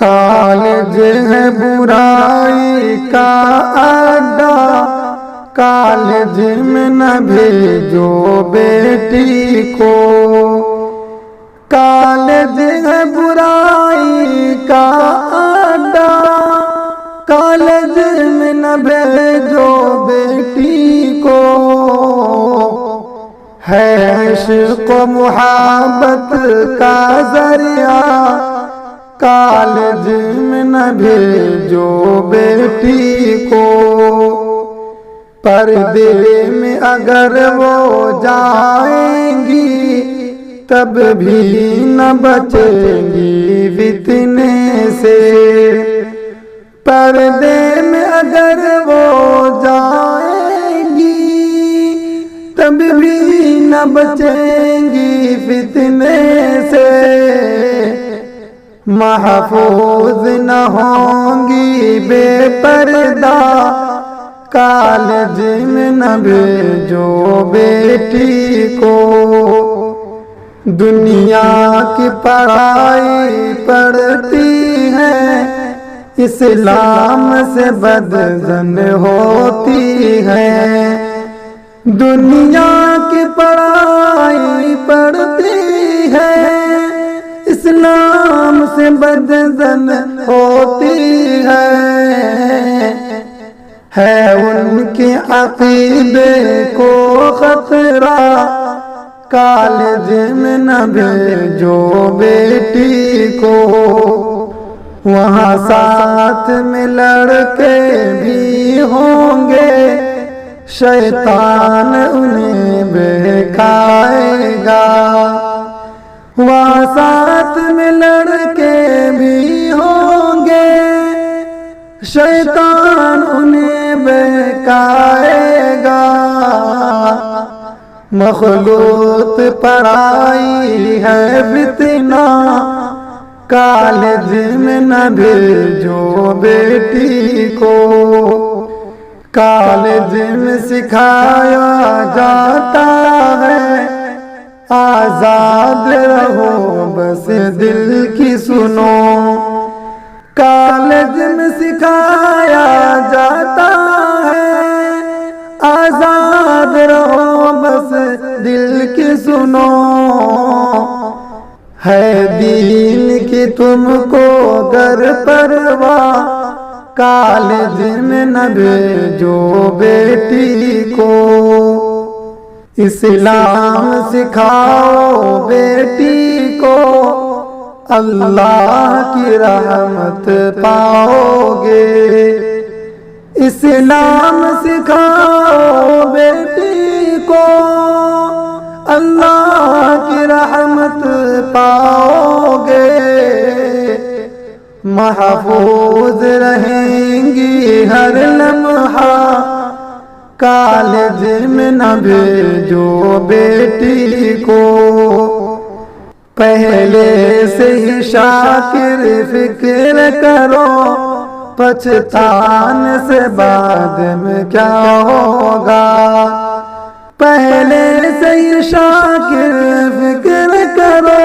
College है बुराई का अड्डा, कॉलेज में न भेजो बेटी को। कॉलेज है बुराई का अड्डा, कॉलेज में न भेजो बेटी को। है इश्क़ मुहब्बत का ज़रिया, कॉलेज में न भेजो बेटी को। पर्दे में अगर वो जाएंगी तब भी न बचेंगी फितने से। पर्दे में अगर वो जाएंगी तब भी न बचेंगी फितने से। महफूज न होंगी बेपर्दा, कॉलेज में न भेजो बेटी को। दुनिया की पढ़ाई पढ़ती है, इस्लाम से बदजन होती है। दुनिया की पढ़ाई पढ़ती है, इस्लाम से बदजन होती है उनके अक़ीदे को खतरा, कॉलेज में न भेजो बेटी को। वहाँ साथ में लड़के भी होंगे, शैतान उन्हें बहकाएगा। वहाँ साथ में लड़के भी होंगे, शैतान उन्हें बहकाएगा। मखलूत पढ़ाई है फितना, कॉलेज में न भेजो बेटी को। कॉलेज में सिखाया जाता है, आजाद रहो बस दिल की सुनो। कॉलेज में सिखाया जाता है, आजाद रहो बस दिल की सुनो। है दीन की तुमको गर परवाह, कॉलेज में न भेजो बेटी को। इस्लाम सिखाओ बेटी को, अल्लाह की रहमत पाओगे। इस्लाम सिखाओ बेटी को, अल्लाह की रहमत पाओगे। महफूज रहेंगी हर लम्हा, कॉलेज में न भेजो बेटी को। पहले से ही शाकिर फिक्र करो, पछताने से बाद में क्या होगा। पहले से ही शाकिर फिक्र करो,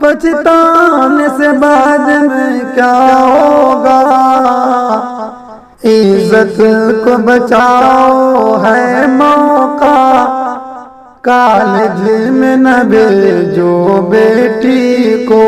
पछताने से बाद में क्या होगा। इज्जत को बचाओ है मौका, कॉलेज में न भेजो बेटी को।